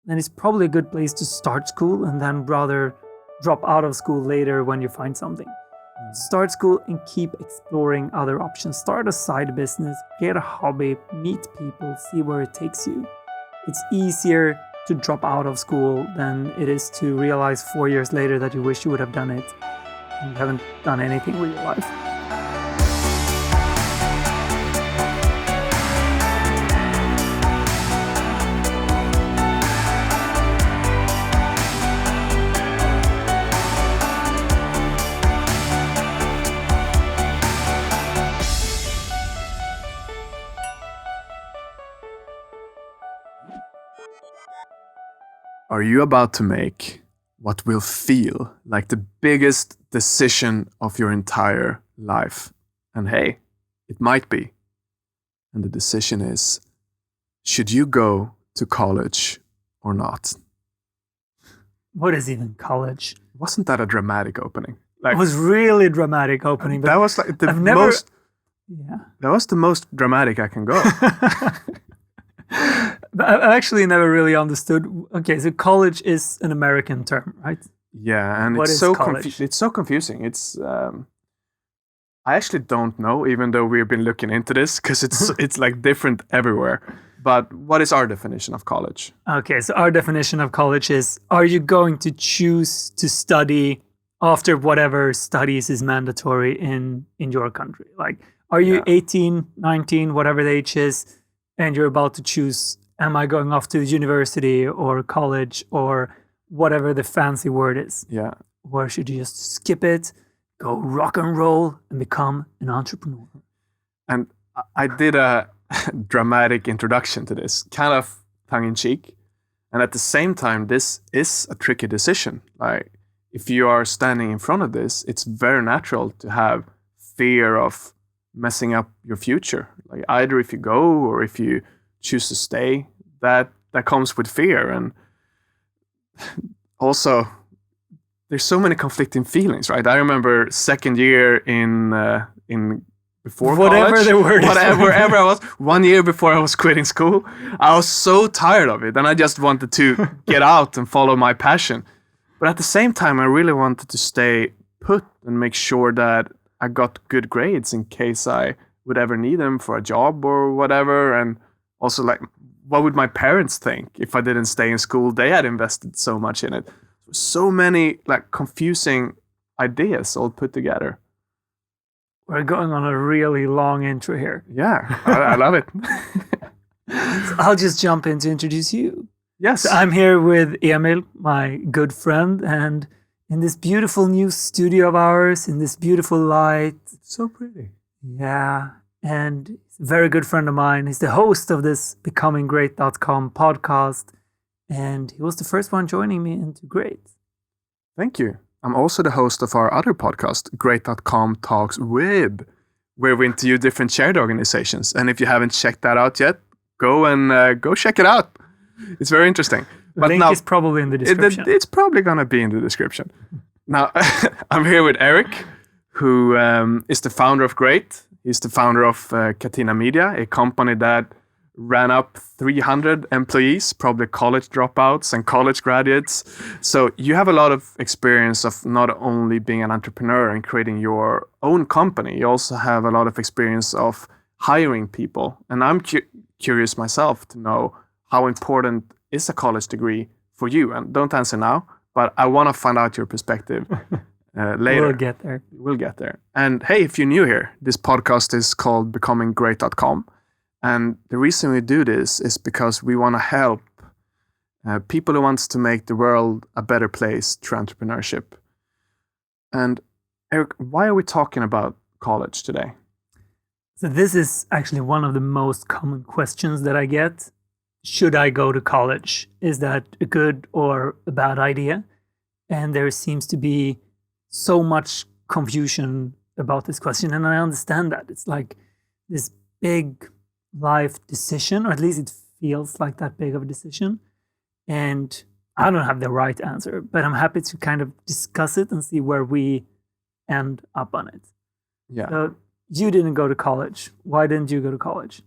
then it's probably a good place to start school and then rather drop out of school later when you find something. Start school and keep exploring other options. Start a side business, get a hobby, meet people, see where it takes you. It's easier to drop out of school than it is to realize 4 years later that you wish you would have done it and you haven't done anything with your life. Are you about to make what will feel like the biggest decision of your entire life? And hey, it might be. And the decision is, should you go to college or not? What is even college? Wasn't that a dramatic opening? It was really dramatic opening. That was like I've never... Yeah. That was the most dramatic I can go. But I actually never really understood. Okay, so college is an American term, right? Yeah, and What it's is so college? it's so confusing. It's I actually don't know, even though we've been looking into this, because it's like different everywhere. But what is our definition of college? Okay, so our definition of college is: are you going to choose to study after whatever studies is mandatory in your country? Like, are you 18, 19, whatever the age is, and you're about to choose, am I going off to university or college or whatever the fancy word is? Yeah. Or should you just skip it, go rock and roll, and become an entrepreneur? And I did a dramatic introduction to this, kind of tongue-in-cheek. And at the same time, this is a tricky decision. Like, if you are standing in front of this, it's very natural to have fear of messing up your future. Like, either if you go or if you choose to stay, that comes with fear. And also, there's so many conflicting feelings, right? I remember second year in before whatever college, the word wherever I was, 1 year before I was quitting school, I was so tired of it, and I just wanted to get out and follow my passion. But at the same time, I really wanted to stay put and make sure that I got good grades in case I would ever need them for a job or whatever. And also, like, what would my parents think if I didn't stay in school? They had invested so much in it. So many like confusing ideas all put together. We're going on a really long intro here. Yeah, I love it. So I'll just jump in to introduce you. Yes. So I'm here with Emil, my good friend, and in this beautiful new studio of ours, in this beautiful light. It's so pretty. Yeah, and he's a very good friend of mine. He's the host of this BecomingGreat.com podcast, and he was the first one joining me into Great. Thank you. I'm also the host of our other podcast, Great.com Talks With, where we interview different charity organizations. And if you haven't checked that out yet, go check it out. It's very interesting. The link is probably in the description. It's probably going to be in the description. Now, I'm here with Eric, who is the founder of Great. He's the founder of Catena Media, a company that ran up 300 employees, probably college dropouts and college graduates. So you have a lot of experience of not only being an entrepreneur and creating your own company, you also have a lot of experience of hiring people. And I'm curious myself to know how important is a college degree for you? And don't answer now, but I want to find out your perspective later. We'll get there. And hey, if you're new here, this podcast is called BecomingGreat.com. And the reason we do this is because we want to help people who want to make the world a better place through entrepreneurship. And Eric, why are we talking about college today? So this is actually one of the most common questions that I get. Should I go to college? Is that a good or a bad idea? And there seems to be so much confusion about this question. And I understand that. It's like this big life decision, or at least it feels like that big of a decision. And I don't have the right answer, but I'm happy to kind of discuss it and see where we end up on it. Yeah. So you didn't go to college. Why didn't you go to college?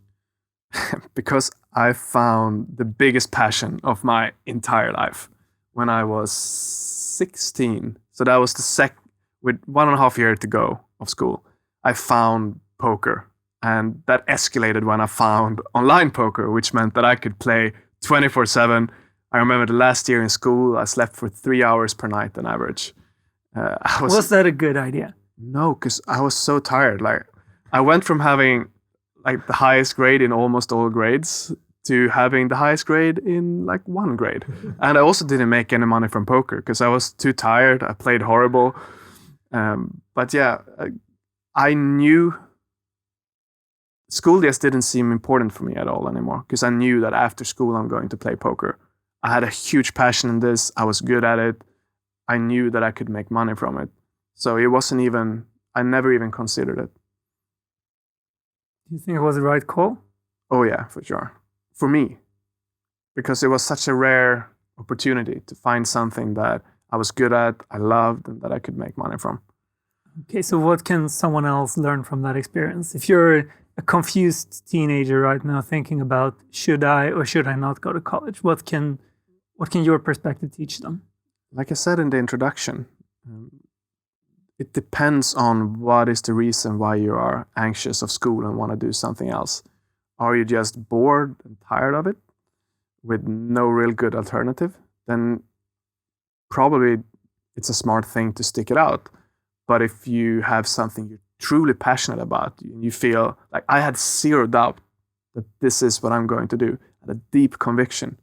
Because I found the biggest passion of my entire life when I was 16. So that was with 1.5 years to go of school. I found poker, and that escalated when I found online poker, which meant that I could play 24/7. I remember the last year in school, I slept for 3 hours per night on average. Was that a good idea? No, because I was so tired. Like, I went from having like the highest grade in almost all grades to having the highest grade in like one grade. And I also didn't make any money from poker because I was too tired. I played horrible. But yeah, I knew school just didn't seem important for me at all anymore, because I knew that after school I'm going to play poker. I had a huge passion in this. I was good at it. I knew that I could make money from it. So it wasn't even, I never even considered it. Do you think it was the right call? Oh yeah, for sure. For me, because it was such a rare opportunity to find something that I was good at, I loved, and that I could make money from. Okay, so what can someone else learn from that experience? If you're a confused teenager right now thinking about should I or should I not go to college, what can your perspective teach them? Like I said in the introduction, it depends on what is the reason why you are anxious of school and want to do something else. Are you just bored and tired of it with no real good alternative? Then probably it's a smart thing to stick it out. But if you have something you're truly passionate about, you feel like I had zero doubt that this is what I'm going to do, and a deep conviction.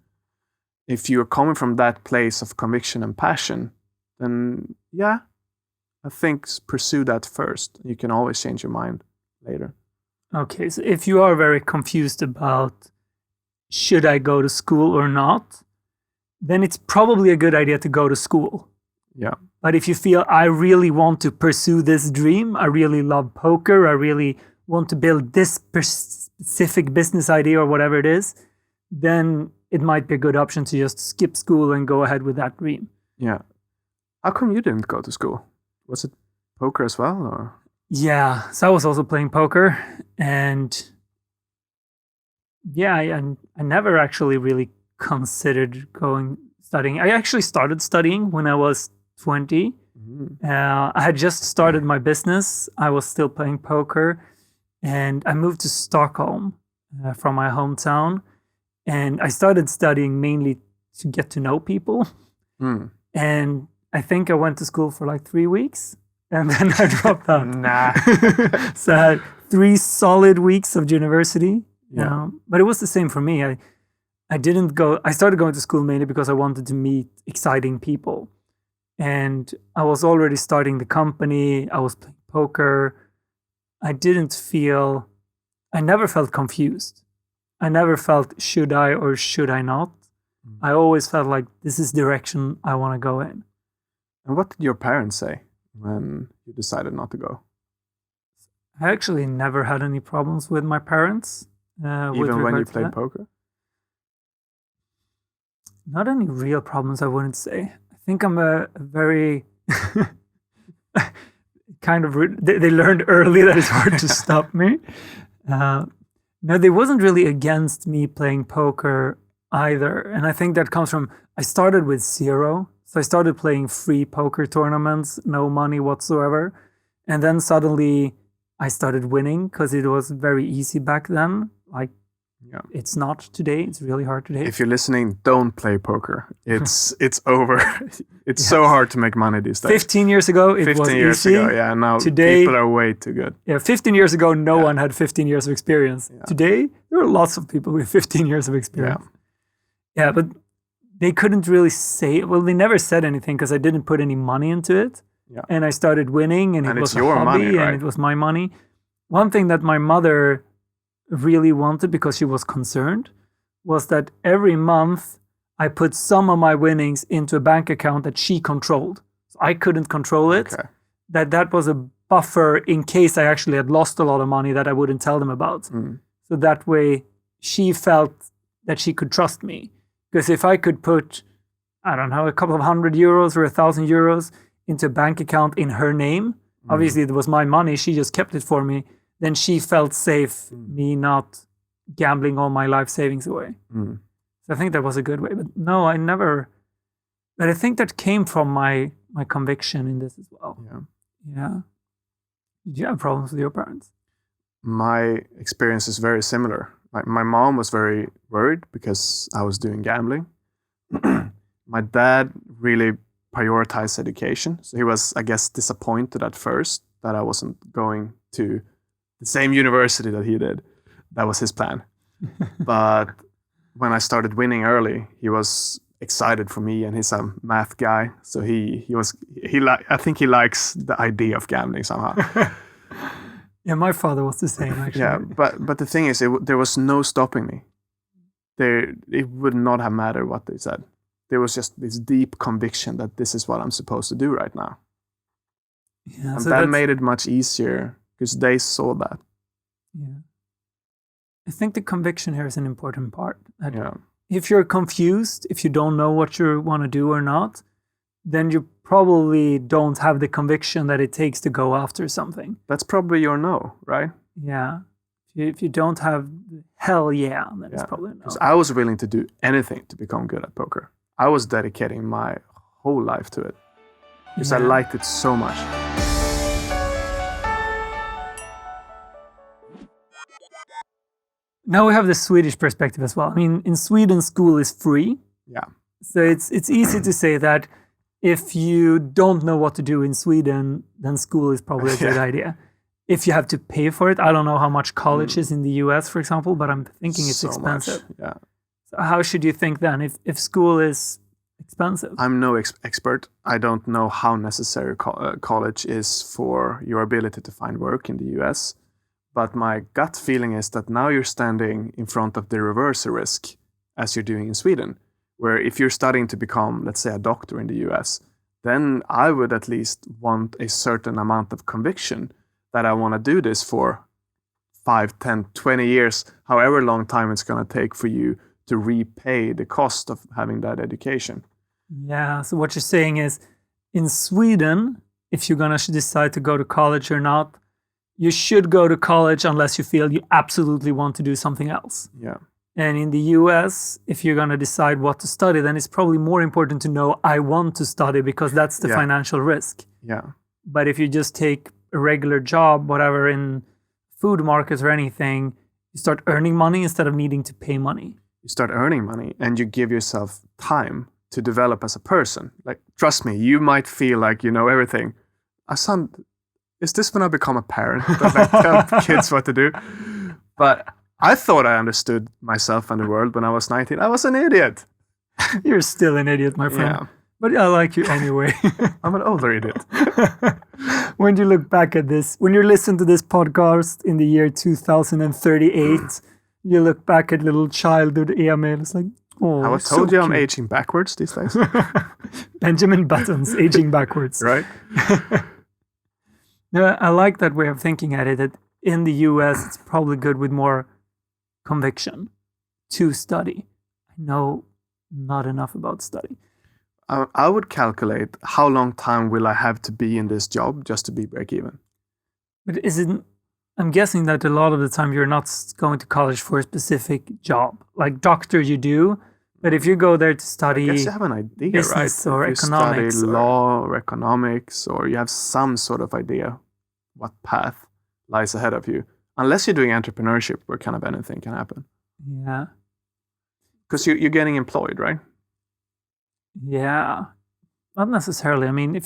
If you're coming from that place of conviction and passion, then yeah, I think pursue that first. You can always change your mind later. Okay, so if you are very confused about should I go to school or not, then it's probably a good idea to go to school. Yeah. But if you feel I really want to pursue this dream, I really love poker, I really want to build this specific business idea or whatever it is, then it might be a good option to just skip school and go ahead with that dream. Yeah. How come you didn't go to school? Was it poker as well, or? Yeah, so I was also playing poker, and yeah, I never actually really considered studying. I actually started studying when I was 20. I had just started my business. I was still playing poker, and I moved to Stockholm from my hometown, and I started studying mainly to get to know people. And I think I went to school for like 3 weeks, and then I dropped out. Nah. So I had 3 solid weeks of university. Yeah. But it was the same for me. I started going to school mainly because I wanted to meet exciting people. And I was already starting the company. I was playing poker. I never felt confused. I never felt should I or should I not. I always felt like this is the direction I want to go in. And what did your parents say when you decided not to go? I actually never had any problems with my parents. Even when you played poker? Not any real problems, I wouldn't say. I think I'm a very kind of they learned early that it's hard to stop me. No, they wasn't really against me playing poker either. And I think that comes from, I started with 0. So I started playing free poker tournaments, no money whatsoever. And then suddenly I started winning because it was very easy back then. Like, it's not today. It's really hard today. If you're listening, don't play poker. It's over. It's so hard to make money these days. 15 years ago, it was 15 years easy. ago, yeah. Now Today, people are way too good. Yeah, 15 years ago, no one had 15 years of experience. Yeah. Today, there are lots of people with 15 years of experience. Yeah, but they couldn't really say, well, they never said anything because I didn't put any money into it. Yeah. And I started winning, and it was your a hobby, money, right? and it was my money. One thing that my mother really wanted, because she was concerned, was that every month I put some of my winnings into a bank account that she controlled. So I couldn't control it. Okay. That was a buffer in case I actually had lost a lot of money that I wouldn't tell them about. So that way she felt that she could trust me. Because if I could put, I don't know, a couple of €100 or 1,000 euros into a bank account in her name, obviously it was my money, she just kept it for me, then she felt safe me not gambling all my life savings away. Mm. So I think that was a good way. But no, I never. But I think that came from my conviction in this as well. Yeah. Yeah. Did you have problems with your parents? My experience is very similar. My mom was very worried because I was doing gambling. My dad really prioritized education. So he was, I guess, disappointed at first that I wasn't going to the same university that he did. That was his plan. But when I started winning early, he was excited for me, and he's a math guy. So I think he likes the idea of gambling somehow. Yeah, my father was the same, actually. Yeah, but the thing is, there was no stopping me. It would not have mattered what they said. There was just this deep conviction that this is what I'm supposed to do right now. Yeah, And so that made it much easier because they saw that. Yeah. I think the conviction here is an important part. That Yeah. if you're confused, if you don't know what you want to do or not, then you probably don't have the conviction that it takes to go after something. That's probably your no, right? Yeah. If you don't have hell yeah, then it's Yeah. probably no. Because I was willing to do anything to become good at poker. I was dedicating my whole life to it because I Yeah. liked it so much. Now we have the Swedish perspective as well. I mean, in Sweden, school is free. Yeah. So it's easy to say that if you don't know what to do in Sweden, then school is probably a good Yeah. idea. If you have to pay for it, I don't know how much college is in the US, for example, but I'm thinking it's So expensive. much. Yeah. So how should you think then if school is expensive? I'm no expert. I don't know how necessary college is for your ability to find work in the US. But my gut feeling is that now you're standing in front of the reverse risk as you're doing in Sweden, where if you're studying to become, let's say, a doctor in the US, then I would at least want a certain amount of conviction that I want to do this for 5, 10, 20 years, however long time it's going to take for you to repay the cost of having that education. Yeah, so what you're saying is in Sweden, if you're going to decide to go to college or not, you should go to college unless you feel you absolutely want to do something else. Yeah. And in the US, if you're going to decide what to study, then it's probably more important to know I want to study because that's the Yeah. financial risk. Yeah. But if you just take a regular job, whatever, in food markets or anything, you start earning money instead of needing to pay money. You start earning money and you give yourself time to develop as a person. Like, trust me, you might feel like you know everything. Is this when I become a parent that I tell kids what to do? But I thought I understood myself and the world when I was 19. I was an idiot. You're still an idiot, my friend. Yeah. But I like you anyway. I'm an older idiot. When you look back at this, when you listen to this podcast in the year 2038, you look back at little childhood Emil. It's like, oh, I was so told you I'm cute. aging backwards these days. Benjamin Buttons, aging backwards. Right? Yeah, I like that way of thinking at it. That in the US, it's probably good with more conviction to study. I know not enough about study. I would calculate how long time will I have to be in this job just to be break even. But I'm guessing that a lot of the time you're not going to college for a specific job. Like doctor, you do. But if you go there to I study guess you have an idea, right? business or If you economics study or- law or economics, or you have some sort of idea what path lies ahead of you. Unless you're doing entrepreneurship, where kind of anything can happen. Yeah. Because you're getting employed, right? Yeah. Not necessarily. I mean,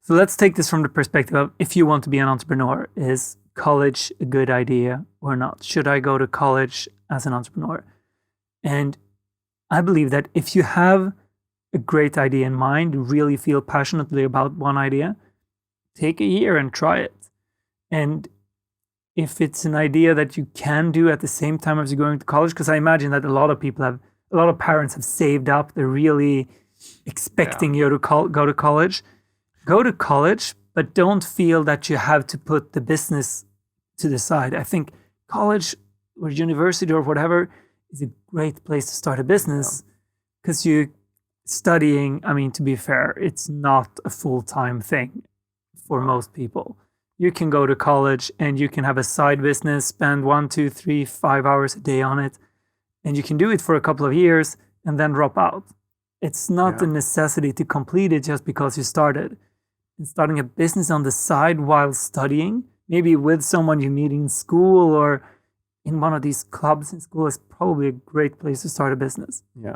so let's take this from the perspective of if you want to be an entrepreneur, is college a good idea or not? Should I go to college as an entrepreneur? And I believe that if you have a great idea in mind, you really feel passionately about one idea, take a year and try it. And if it's an idea that you can do at the same time as you're going to college, because I imagine that a lot of parents have saved up, they're really expecting you to go to college. Go to college, but don't feel that you have to put the business to the side. I think college or university or whatever is a great place to start a business because you studying, I mean, to be fair, it's not a full-time thing for most people. you can go to college and you can have a side business, spend 1, 2, 3, 5 hours a day on it, and you can do it for a couple of years and then drop out. It's not a necessity to complete it just because you started. And starting a business on the side while studying, maybe with someone you meet in school or in one of these clubs in school, is probably a great place to start a business. Yeah.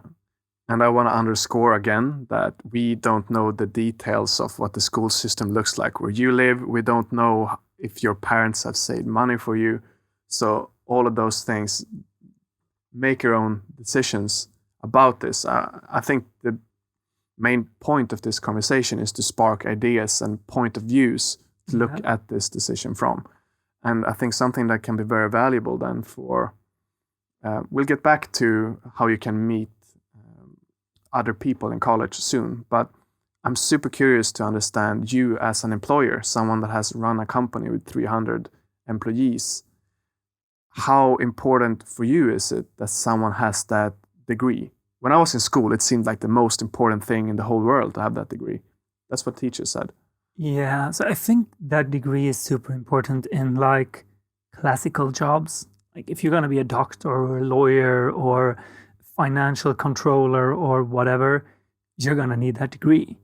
And I want to underscore again that we don't know the details of what the school system looks like where you live. We don't know if your parents have saved money for you. So all of those things, make your own decisions about this. I think the main point of this conversation is to spark ideas and point of views to look at this decision from. And I think something that can be very valuable then for, we'll get back to how you can meet other people in college soon, but I'm super curious to understand you as an employer, someone that has run a company with 300 employees. How important for you is it that someone has that degree? When I was in school, it seemed like the most important thing in the whole world to have that degree. That's what teachers said. Yeah, so I think that degree is super important in like classical jobs. Like if you're going to be a doctor or a lawyer or financial controller or whatever, you're going to need that degree.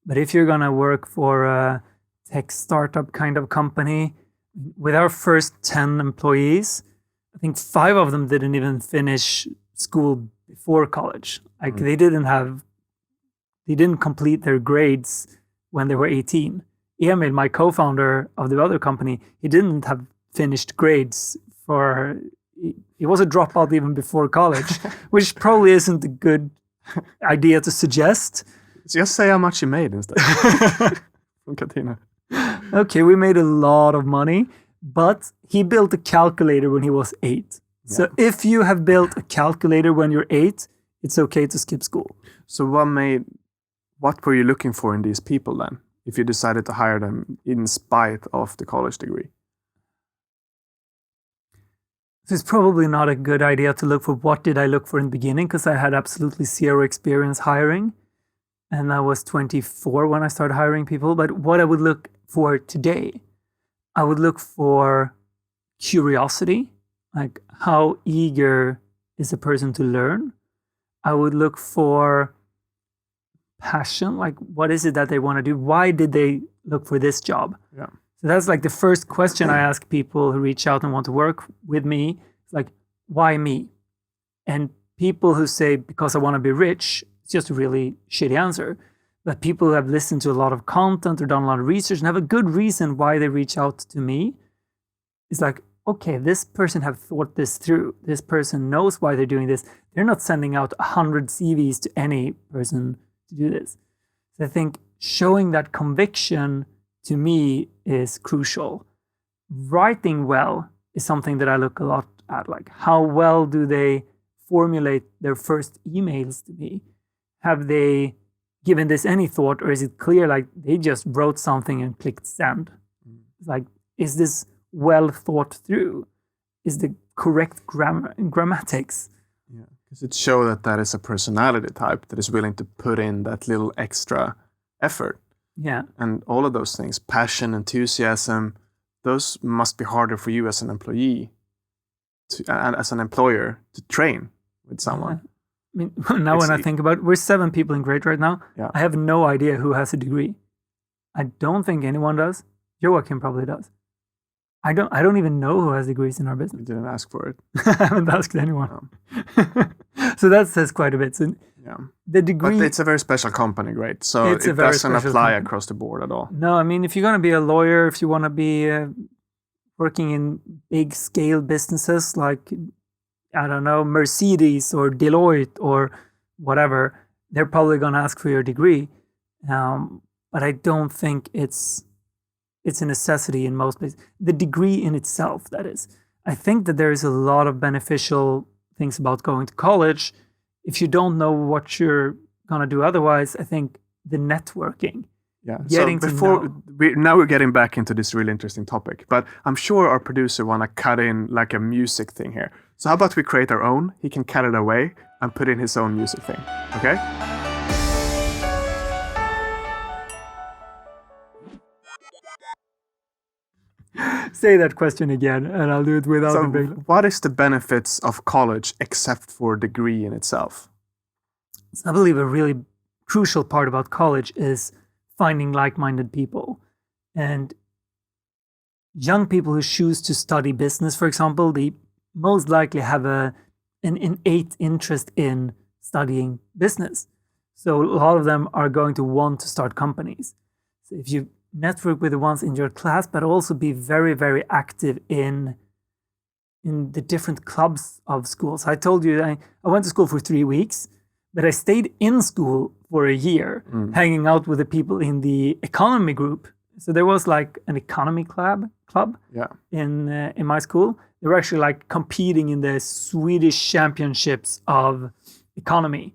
But if you're going to work for a tech startup kind of company, with our first 10 employees, I think 5 of them didn't even finish school before college. Like they didn't complete their grades when they were 18. Emil, my co-founder of the other company, he didn't have finished grades he was a dropout even before college, which probably isn't a good idea to suggest. Just say how much you made instead. From Catena. Okay, we made a lot of money, but he built a calculator when he was 8. Yeah. So if you have built a calculator when you're 8, it's okay to skip school. So what were you looking for in these people then, if you decided to hire them in spite of the college degree? So it's probably not a good idea to look for what did I look for in the beginning, because I had absolutely zero experience hiring. And I was 24 when I started hiring people. But what I would look for today, I would look for curiosity, like how eager is a person to learn. I would look for passion, like what is it that they want to do? Why did they look for this job? Yeah. So that's like the first question I ask people who reach out and want to work with me. It's like, why me? And people who say, because I want to be rich, it's just a really shitty answer. But people who have listened to a lot of content or done a lot of research and have a good reason why they reach out to me, it's like, okay, this person have thought this through. This person knows why they're doing this. They're not sending out 100 CVs to any person to do this. So I think showing that conviction to me is crucial. Writing well is something that I look a lot at, like how well do they formulate their first emails to me? Have they given this any thought, or is it clear like they just wrote something and clicked send? It's like, is this well thought through? Is the correct grammatics? Yeah, because it shows that is a personality type that is willing to put in that little extra effort. Yeah. And all of those things, passion, enthusiasm, those must be harder for you as an employee and as an employer to train with someone. Yeah. I mean, now when I think about it, we're 7 people in grade right now. Yeah. I have no idea who has a degree. I don't think anyone does. Joachim probably does. I don't even know who has degrees in our business. You didn't ask for it. I haven't asked anyone. No. So that says quite a bit. So yeah. The degree, but it's a very special company, right? So it doesn't apply across the board at all. No, I mean, if you're going to be a lawyer, if you want to be working in big scale businesses like, I don't know, Mercedes or Deloitte or whatever, they're probably going to ask for your degree. But I don't think it's a necessity in most places. The degree in itself, that is. I think that there is a lot of beneficial things about going to college. If you don't know what you're going to do otherwise, I think the networking. Yeah. So now we're getting back into this really interesting topic, but I'm sure our producer want to cut in like a music thing here. So how about we create our own? He can cut it away and put in his own music thing. Okay? say that question again, and I'll do it without So the big. what is the benefits of college except for degree in itself? So I believe a really crucial part about college is finding like-minded people. And young people who choose to study business, for example, they most likely have an innate interest in studying business. So a lot of them are going to want to start companies. So if you network with the ones in your class, but also be very, very active in the different clubs of schools. I told you I went to school for 3 weeks, but I stayed in school for a year, hanging out with the people in the economy group. So there was like an economy club Yeah. in my school. They were actually like competing in the Swedish championships of economy.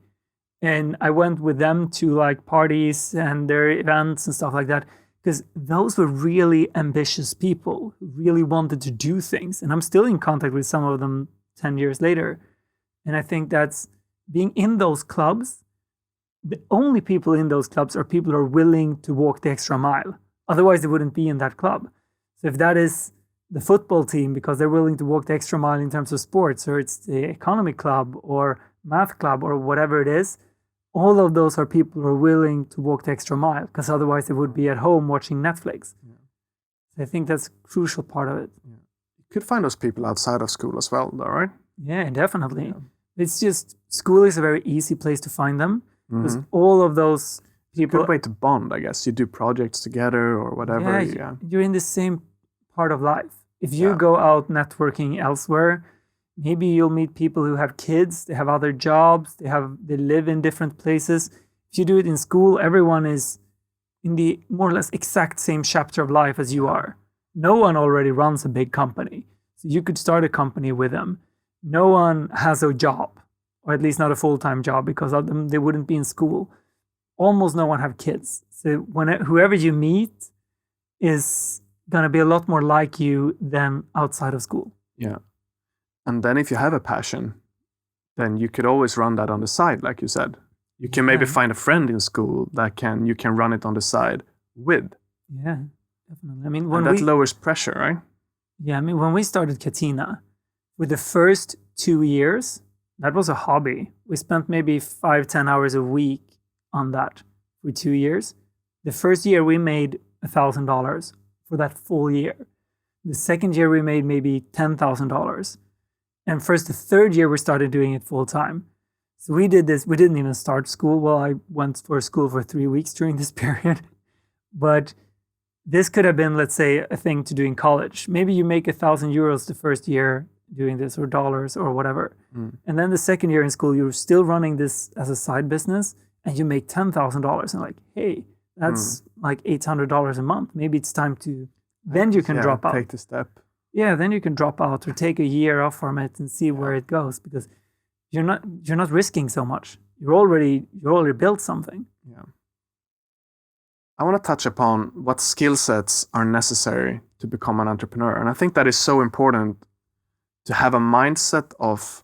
And I went with them to like parties and their events and stuff like that, because those were really ambitious people who really wanted to do things. And I'm still in contact with some of them 10 years later. And I think that's being in those clubs. The only people in those clubs are people who are willing to walk the extra mile. Otherwise, they wouldn't be in that club. So if that is the football team because they're willing to walk the extra mile in terms of sports, or it's the economy club or math club or whatever it is, all of those are people who are willing to walk the extra mile, because otherwise they would be at home watching Netflix. Yeah. So I think that's a crucial part of it. Yeah. You could find those people outside of school as well, though, right? Yeah, definitely. Yeah. It's just school is a very easy place to find them, because Mhm. all of those people, Good way to bond, I guess. You do projects together or whatever. Yeah. you're in the same part of life. If you Yeah. go out networking elsewhere, maybe you'll meet people who have kids, they have other jobs, they live in different places. If you do it in school, everyone is in the more or less exact same chapter of life as you are. No one already runs a big company, so you could start a company with them. No one has a job, or at least not a full-time job, because of them they wouldn't be in school. Almost no one have kids. So whoever you meet is gonna be a lot more like you than outside of school. Yeah. And then if you have a passion, then you could always run that on the side, like you said. You can maybe Yeah. find a friend in school that you can run it on the side with. Yeah, definitely. I mean, And when that lowers pressure, right? when we started Katina, with the first 2 years, that was a hobby. We spent maybe 5-10 hours a week on that for 2 years. The first year we made $1,000 for that full year. The second year we made maybe $10,000. And first, the third year we started doing it full time. So we did this. We didn't even start school. Well, I went for school for 3 weeks during this period. But this could have been, let's say, a thing to do in college. Maybe you make €1,000 the first year doing this, or dollars, or whatever. And then the second year in school, you're still running this as a side business, and you make $10,000. And like, hey, that's like $800 a month. Maybe it's time to. Then you can drop out. Take the step. Yeah, then you can drop out or take a year off from it and see where it goes, because you're not risking so much. You already built something. Yeah. I want to touch upon what skill sets are necessary to become an entrepreneur. And I think that is so important to have a mindset of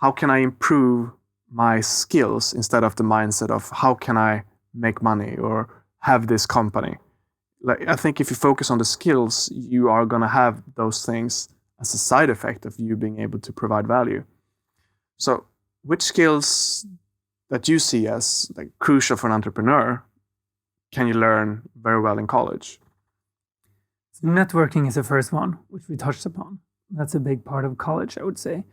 how can I improve my skills instead of the mindset of how can I make money or have this company. Like, I think if you focus on the skills, you are going to have those things as a side effect of you being able to provide value. So which skills that you see as like crucial for an entrepreneur can you learn very well in college? So networking is the first one, which we touched upon. That's a big part of college, I would say.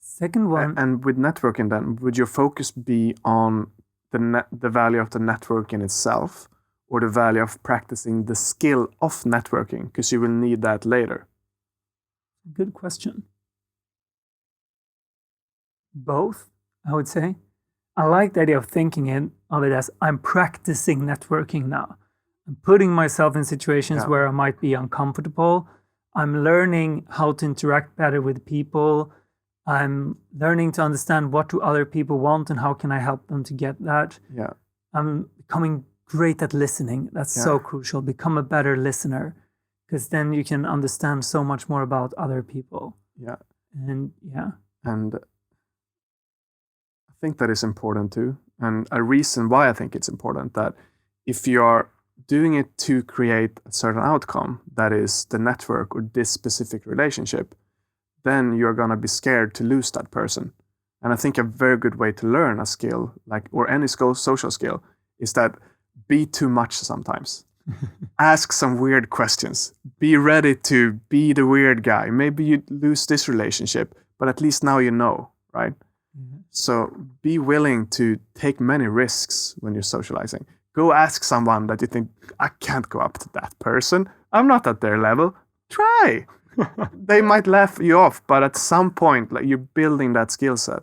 Second one, And with networking then, would your focus be on the value of the network in itself, or the value of practicing the skill of networking? Because you will need that later. good question. Both, I would say. I like the idea of thinking of it as I'm practicing networking now. I'm putting myself in situations Yeah. where I might be uncomfortable. I'm learning how to interact better with people. I'm learning to understand what do other people want and how can I help them to get that. Yeah. I'm becoming great at listening. That's so Yeah. crucial. Become a better listener, because then you can understand so much more about other people. Yeah. And yeah, And I think that is important too. And a reason why I think it's important that if you are doing it to create a certain outcome, that is the network or this specific relationship, then you're going to be scared to lose that person. And I think a very good way to learn a skill, like, or any social skill, is that be too much sometimes. Ask some weird questions. Be ready to be the weird guy. Maybe you lose this relationship, but at least now you know, right? Mm-hmm. So be willing to take many risks when you're socializing. Go ask someone that you think, I can't go up to that person. I'm not at their level. Try. They might laugh you off, but at some point, like, you're building that skill set.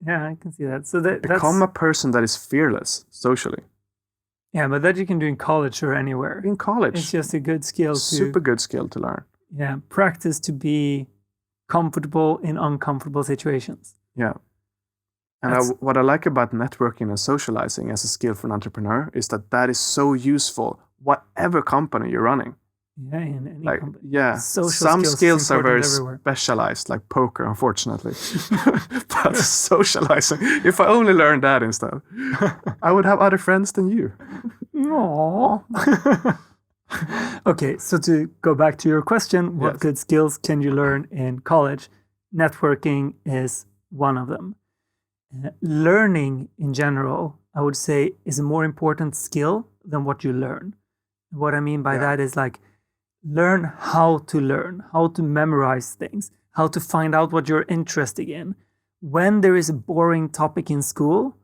Yeah, I can see that. So Become a person that is fearless socially. Yeah, but that you can do in college or anywhere. In college. It's just a good skill Super good skill to learn. Yeah, practice to be comfortable in uncomfortable situations. Yeah. And what I like about networking and socializing as a skill for an entrepreneur is that is so useful, whatever company you're running. Yeah, in any like, company. yeah, some skills are very specialized, like poker, unfortunately. But socializing, if I only learned that instead, I would have other friends than you. Aww. Okay, so to go back to your question, what good skills can you learn in college? Networking is one of them. Learning in general, I would say, is a more important skill than what you learn. What I mean by that is like, learn how to memorize things, how to find out what you're interested in. When there is a boring topic in school,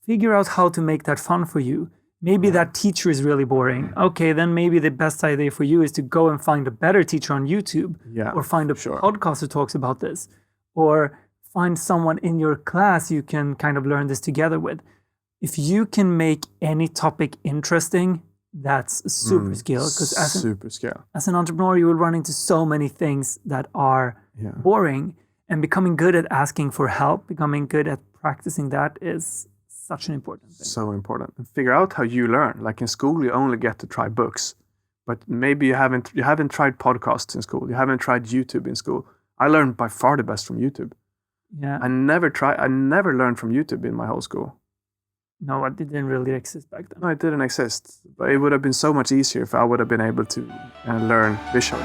figure out how to make that fun for you. Maybe that teacher is really boring. Okay, then maybe the best idea for you is to go and find a better teacher on YouTube, or find a podcast who talks about this, or find someone in your class you can kind of learn this together with. If you can make any topic interesting, that's a super skill. Because as an entrepreneur, you will run into so many things that are boring, and becoming good at asking for help, becoming good at practicing that is such an important thing. So important. And figure out how you learn. Like in school, you only get to try books, but maybe you haven't tried podcasts in school. You haven't tried YouTube in school. I learned by far the best from YouTube. Yeah. I never learned from YouTube in my whole school. No, it didn't really exist back then. No, it didn't exist. But it would have been so much easier if I would have been able to learn visually.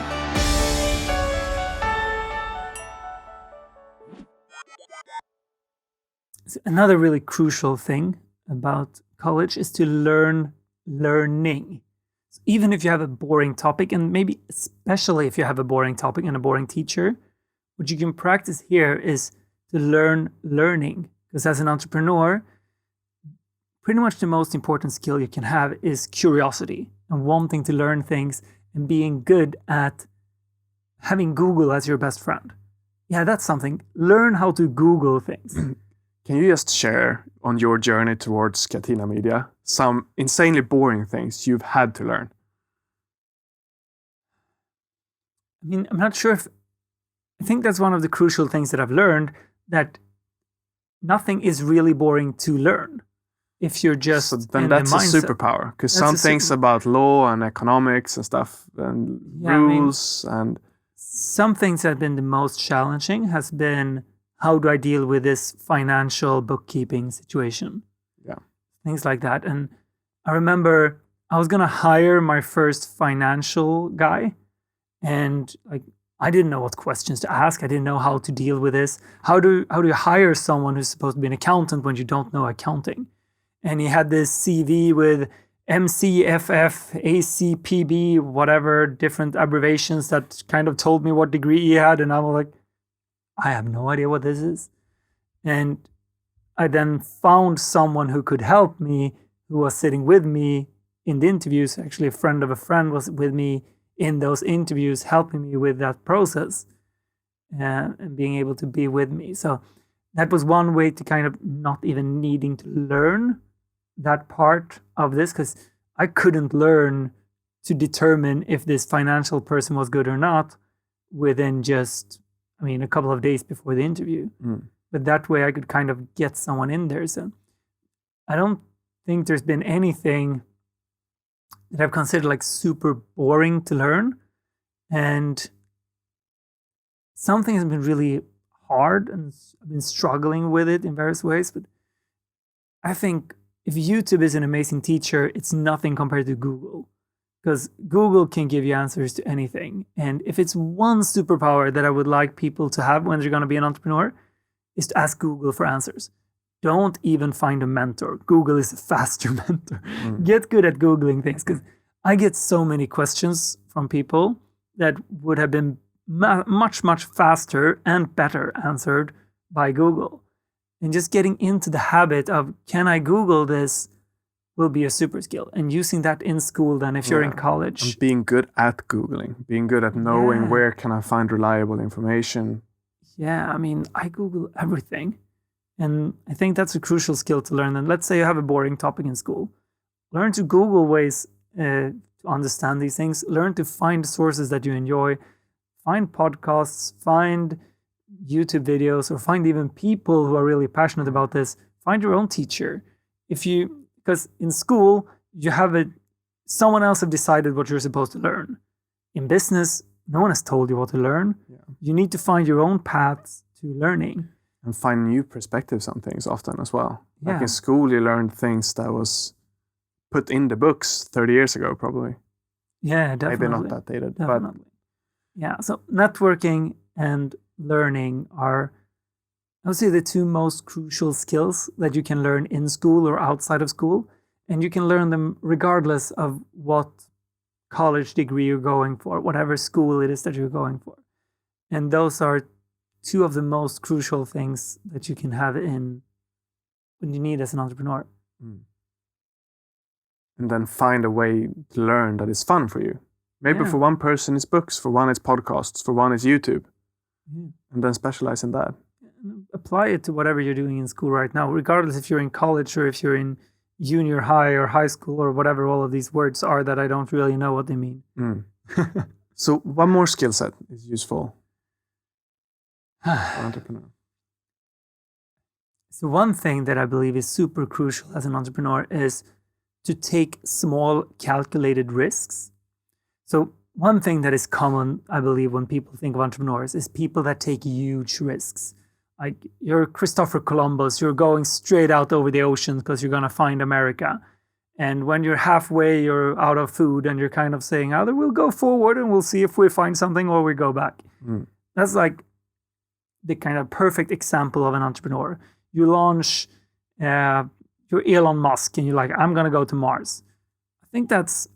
So another really crucial thing about college is to learn learning. So even if you have a boring topic, and maybe especially if you have a boring topic and a boring teacher, what you can practice here is to learn learning. Because as an entrepreneur, pretty much the most important skill you can have is curiosity and wanting to learn things and being good at having Google as your best friend. Yeah, that's something. Learn how to Google things. Can you just share on your journey towards Catena Media some insanely boring things you've had to learn? I mean, I'm not sure if... I think that's one of the crucial things that I've learned, that nothing is really boring to learn if you're just then that's a superpower, because some things about law and economics and stuff and rules, and some things that have been the most challenging has been, how do I deal with this financial bookkeeping situation? Yeah, things like that. And I remember I was gonna hire my first financial guy, and like, I didn't know what questions to ask. I didn't know how to deal with this. How do you hire someone who's supposed to be an accountant when you don't know accounting? And he had this CV with MCFF, ACPB, whatever, different abbreviations that kind of told me what degree he had. And I was like, I have no idea what this is. And I then found someone who could help me, who was sitting with me in the interviews. Actually, a friend of a friend was with me in those interviews, helping me with that process and being able to be with me. So that was one way to kind of not even needing to learn that part of this, because I couldn't learn to determine if this financial person was good or not within just, a couple of days before the interview. But that way I could kind of get someone in there. So I don't think there's been anything that I've considered like super boring to learn. And something has been really hard and I've been struggling with it in various ways. But I think if YouTube is an amazing teacher, it's nothing compared to Google, because Google can give you answers to anything. And if it's one superpower that I would like people to have when they're going to be an entrepreneur, is to ask Google for answers. Don't even find a mentor. Google is a faster mentor. Get good at Googling things, because I get so many questions from people that would have been much, much faster and better answered by Google. And just getting into the habit of, can I Google this, will be a super skill. And using that in school then, if you're in college. And being good at Googling, being good at knowing where can I find reliable information. Yeah, I mean, I Google everything. And I think that's a crucial skill to learn. And let's say you have a boring topic in school. Learn to Google ways to understand these things. Learn to find sources that you enjoy. Find podcasts, find YouTube videos, or find even people who are really passionate about this. Find your own teacher. Because in school, you have someone else have decided what you're supposed to learn. In business, no one has told you what to learn. Yeah. You need to find your own paths to learning. And find new perspectives on things often as well. Yeah. Like in school, you learned things that was put in the books 30 years ago, probably. Yeah, definitely. Maybe not that dated, definitely. But... Yeah, so networking and learning are, I would say, the two most crucial skills that you can learn in school or outside of school. And you can learn them regardless of what college degree you're going for, whatever school it is that you're going for. And those are two of the most crucial things that you can have when you need as an entrepreneur. And then find a way to learn that is fun for you. Maybe for one person it's books, for one it's podcasts, for one it's YouTube. And then specialize in that. Apply it to whatever you're doing in school right now, regardless if you're in college or if you're in junior high or high school or whatever all of these words are that I don't really know what they mean. So one more skill set is useful for entrepreneur. So one thing that I believe is super crucial as an entrepreneur is to take small calculated risks. So one thing that is common, I believe, when people think of entrepreneurs is people that take huge risks. Like you're Christopher Columbus, you're going straight out over the ocean because you're going to find America. And when you're halfway, you're out of food and you're kind of saying, either we'll go forward and we'll see if we find something or we go back. That's like the kind of perfect example of an entrepreneur. You launch, you're Elon Musk and you're like, I'm going to go to Mars. I think that's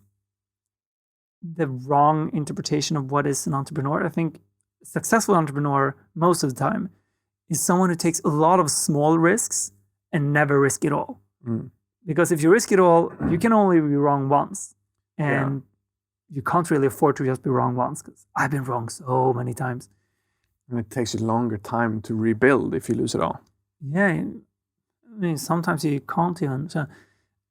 the wrong interpretation of what is an entrepreneur. I think a successful entrepreneur, most of the time, is someone who takes a lot of small risks and never risk it all. Because if you risk it all, you can only be wrong once. And you can't really afford to just be wrong once, because I've been wrong so many times. And it takes you longer time to rebuild if you lose it all. Yeah. I mean, sometimes you can't even. So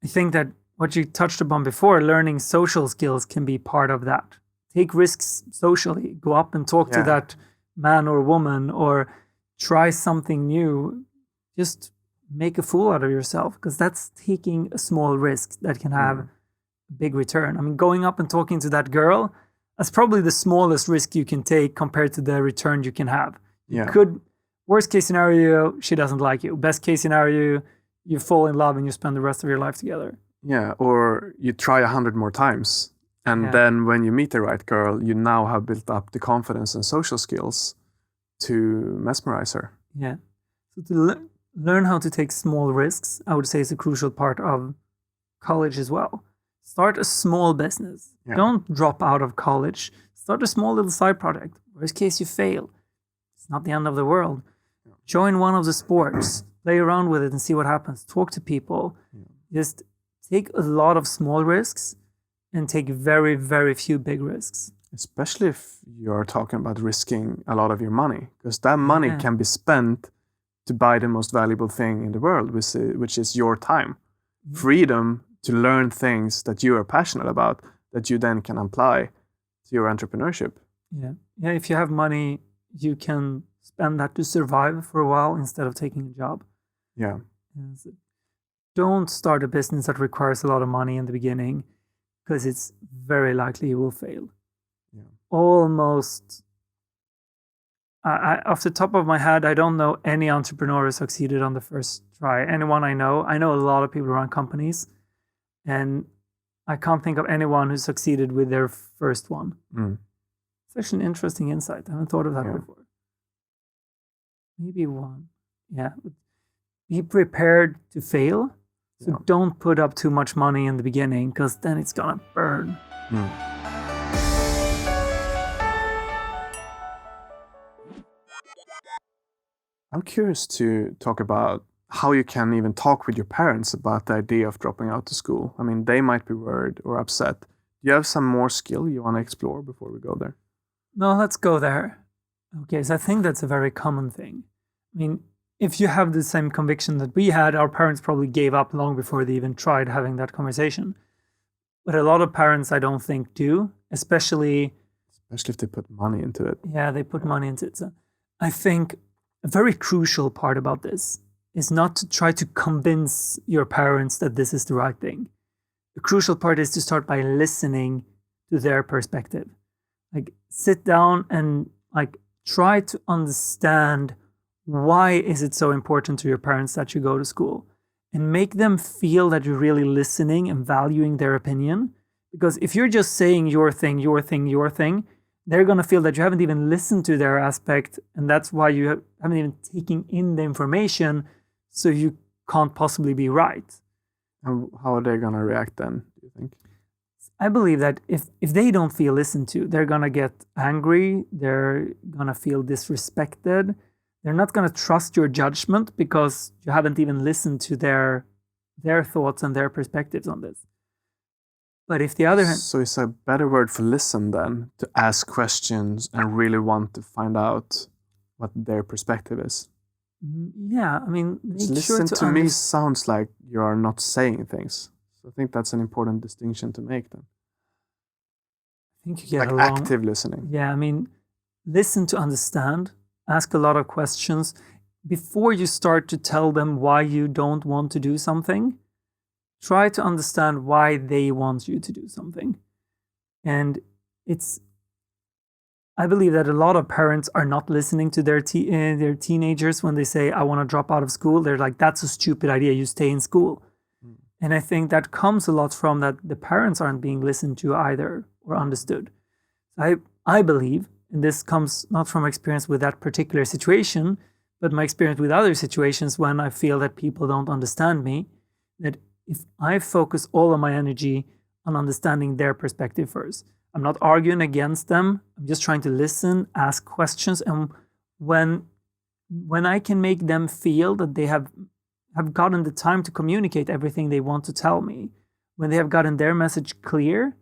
I think that what you touched upon before, learning social skills can be part of that. Take risks socially. Go up and talk to that man or woman, or try something new. Just make a fool out of yourself, because that's taking a small risk that can have a big return. I mean, going up and talking to that girl, that's probably the smallest risk you can take compared to the return you can have. Worst case scenario, she doesn't like you. Best case scenario, you fall in love and you spend the rest of your life together. Yeah, or you try 100 more times. And then when you meet the right girl, you now have built up the confidence and social skills to mesmerize her. Yeah. So to learn how to take small risks, I would say, is a crucial part of college as well. Start a small business. Don't drop out of college. Start a small little side project. Worst case, you fail. It's not the end of the world. Join one of the sports. Play around with it and see what happens. Talk to people. Just take a lot of small risks and take very, very few big risks. Especially if you're talking about risking a lot of your money, because that money can be spent to buy the most valuable thing in the world, which is your time. Freedom to learn things that you are passionate about, that you then can apply to your entrepreneurship. Yeah. If you have money, you can spend that to survive for a while instead of taking a job. So don't start a business that requires a lot of money in the beginning, because it's very likely you will fail. Almost Off the top of my head, I don't know any entrepreneur who succeeded on the first try. Anyone I know a lot of people who run companies, and I can't think of anyone who succeeded with their first one. It's actually an interesting insight. I haven't thought of that before. Maybe one. Yeah. Be prepared to fail. So don't put up too much money in the beginning, because then it's gonna burn. I'm curious to talk about how you can even talk with your parents about the idea of dropping out of school. I mean, they might be worried or upset. Do you have some more skill you want to explore before we go there? No, let's go there. Okay, so I think that's a very common thing. I mean, if you have the same conviction that we had, our parents probably gave up long before they even tried having that conversation. But a lot of parents, I don't think, do, especially if they put money into it. Yeah, they put money into it. So I think a very crucial part about this is not to try to convince your parents that this is the right thing. The crucial part is to start by listening to their perspective. Like, sit down and try to understand why is it so important to your parents that you go to school, and make them feel that you're really listening and valuing their opinion. Because if you're just saying your thing, they're going to feel that you haven't even listened to their aspect, and that's why you haven't even taken in the information, so you can't possibly be right. And how are they going to react then, do you think? I believe that if they don't feel listened to, they're going to get angry, they're going to feel disrespected, they're not going to trust your judgment because you haven't even listened to their thoughts and their perspectives on this. But if the other hand... So is a better word for listen then, to ask questions and really want to find out what their perspective is? Yeah, I mean... Listen to me sounds like you are not saying things. So I think that's an important distinction to make then. I think you get active listening. Yeah, I mean, listen to understand, ask a lot of questions. Before you start to tell them why you don't want to do something, try to understand why they want you to do something. And I believe that a lot of parents are not listening to their teenagers when they say, I want to drop out of school. They're like, that's a stupid idea, you stay in school. And I think that comes a lot from that the parents aren't being listened to either or understood. I believe, and this comes not from experience with that particular situation, but my experience with other situations when I feel that people don't understand me, that if I focus all of my energy on understanding their perspective first, I'm not arguing against them, I'm just trying to listen, ask questions, and when I can make them feel that they have gotten the time to communicate everything they want to tell me, when they have gotten their message clear,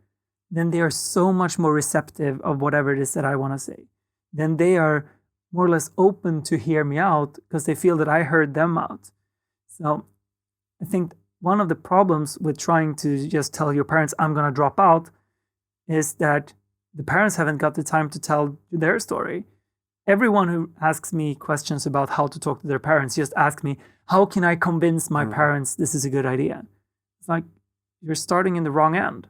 then they are so much more receptive of whatever it is that I want to say. Then they are more or less open to hear me out because they feel that I heard them out. So I think one of the problems with trying to just tell your parents, I'm going to drop out, is that the parents haven't got the time to tell their story. Everyone who asks me questions about how to talk to their parents just ask me, how can I convince my parents this is a good idea? It's like, you're starting in the wrong end.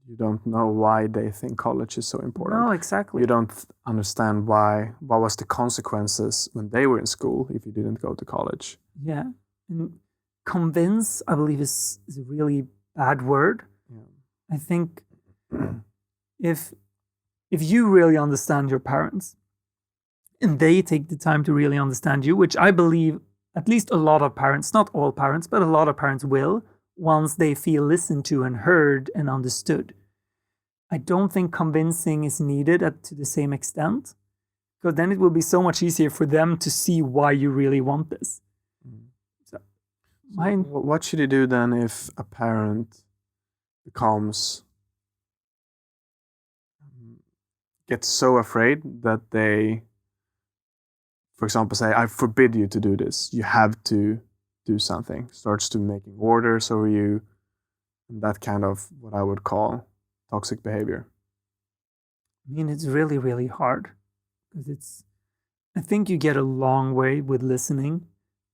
You don't know why they think college is so important. No, exactly. You don't understand what was the consequences when they were in school if you didn't go to college. Yeah. And convince, I believe, is a really bad word. Yeah. I think if you really understand your parents and they take the time to really understand you, which I believe at least a lot of parents, not all parents, but a lot of parents will, once they feel listened to and heard and understood. I don't think convincing is needed to the same extent, because then it will be so much easier for them to see why you really want this. So what should you do then if a parent gets so afraid that they, for example, say, I forbid you to do this. You have to do something. Starts to making orders over you. And that kind of what I would call toxic behavior. I mean, it's really, really hard. Because I think you get a long way with listening.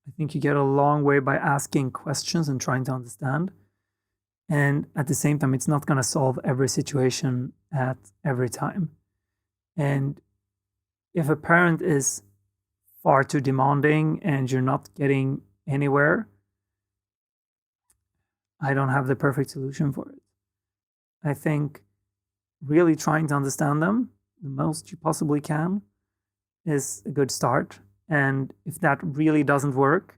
I think you get a long way by asking questions and trying to understand. And at the same time, it's not going to solve every situation at every time. And if a parent is far too demanding and you're not getting anywhere, I don't have the perfect solution for it. I think really trying to understand them the most you possibly can is a good start. And if that really doesn't work,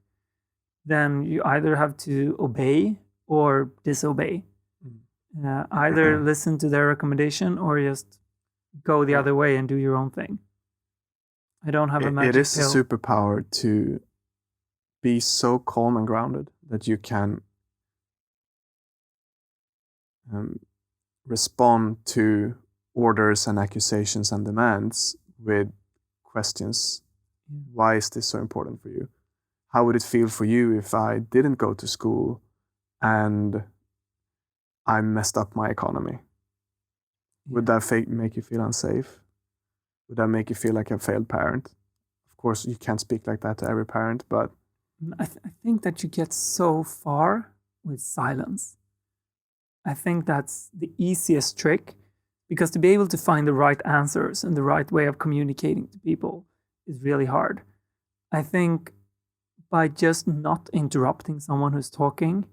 then you either have to obey or disobey. Either listen to their recommendation or just go the other way and do your own thing. I don't have a magic pill. It is pill. a superpower to be so calm and grounded that you can respond to orders and accusations and demands with questions. Why is this so important for you? How would it feel for you if I didn't go to school and I messed up my economy? Would that make you feel unsafe? Would that make you feel like a failed parent? Of course, you can't speak like that to every parent, but I think that you get so far with silence. I think that's the easiest trick, because to be able to find the right answers and the right way of communicating to people is really hard. I think by just not interrupting someone who's talking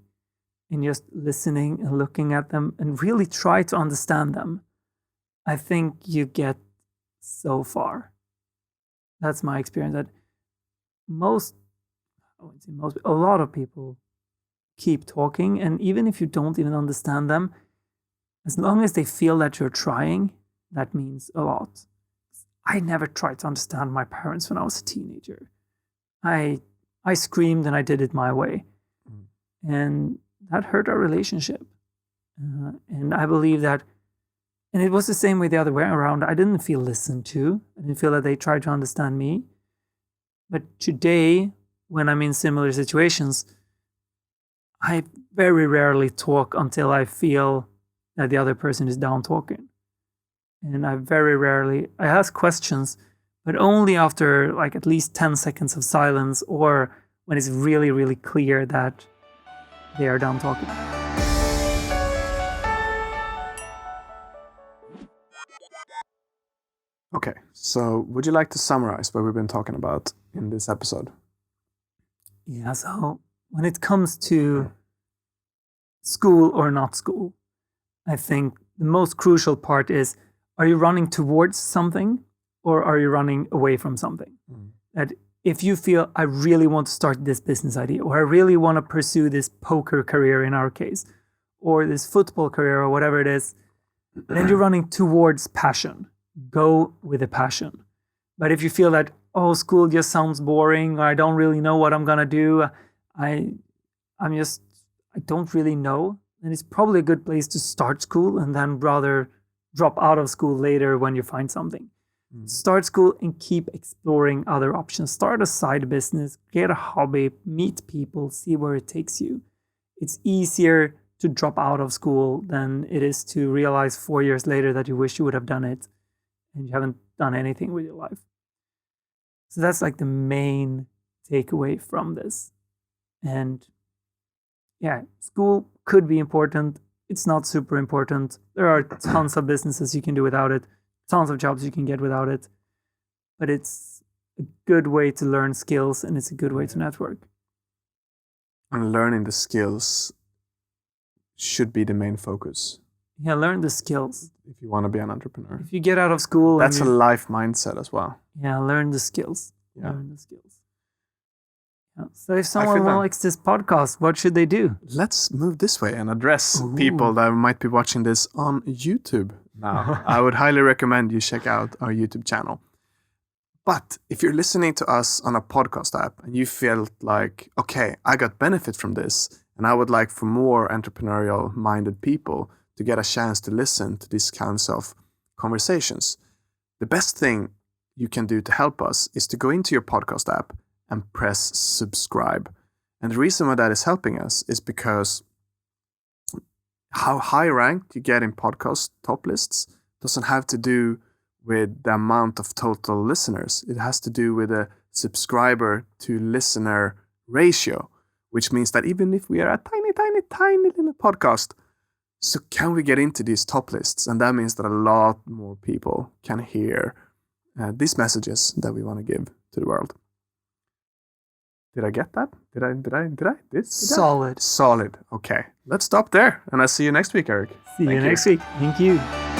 and just listening and looking at them and really try to understand them, I think you get so far. That's my experience, that a lot of people keep talking, and even if you don't even understand them, as long as they feel that you're trying, that means a lot. I never tried to understand my parents when I was a teenager. I screamed and I did it my way. And that hurt our relationship. And I believe that, and it was the same way the other way around. I didn't feel listened to. I didn't feel that they tried to understand me. But today, when I'm in similar situations, I very rarely talk until I feel that the other person is down talking. And I ask questions, but only after like at least 10 seconds of silence, or when it's really, really clear that they are done talking. Okay, so would you like to summarize what we've been talking about in this episode? Yeah, so when it comes to school or not school, I think the most crucial part is, are you running towards something or are you running away from something? That if you feel, I really want to start this business idea, or I really want to pursue this poker career in our case, or this football career or whatever it is, then you're running towards passion. Go with a passion. But if you feel that, oh, school just sounds boring, or I don't really know what I'm gonna do, I don't really know, then it's probably a good place to start school and then rather drop out of school later when you find something. Start school and keep exploring other options. Start a side business, get a hobby, meet people, see where it takes you. It's easier to drop out of school than it is to realize 4 years later that you wish you would have done it and you haven't done anything with your life. So that's like the main takeaway from this. And yeah, school could be important. It's not super important. There are tons of businesses you can do without it, tons of jobs you can get without it. But it's a good way to learn skills, and it's a good way to network. And learning the skills should be the main focus. Yeah, learn the skills. If you want to be an entrepreneur. If you get out of school, that's a life mindset as well. Yeah, learn the skills. Yeah. Learn the skills. Yeah. So if someone likes this podcast, what should they do? Let's move this way and address people that might be watching this on YouTube now. I would highly recommend you check out our YouTube channel. But if you're listening to us on a podcast app and you feel like, okay, I got benefit from this, and I would like for more entrepreneurial minded people to get a chance to listen to these kinds of conversations, the best thing you can do to help us is to go into your podcast app and press subscribe. And the reason why that is helping us is because how high ranked you get in podcast top lists doesn't have to do with the amount of total listeners. It has to do with a subscriber to listener ratio, which means that even if we are a tiny little podcast, so can we get into these top lists? And that means that a lot more people can hear these messages that we want to give to the world. Did I get that? Did I? Solid. Solid. Okay. Let's stop there. And I'll see you next week, Eric. See you Thank you. next week. Thank you.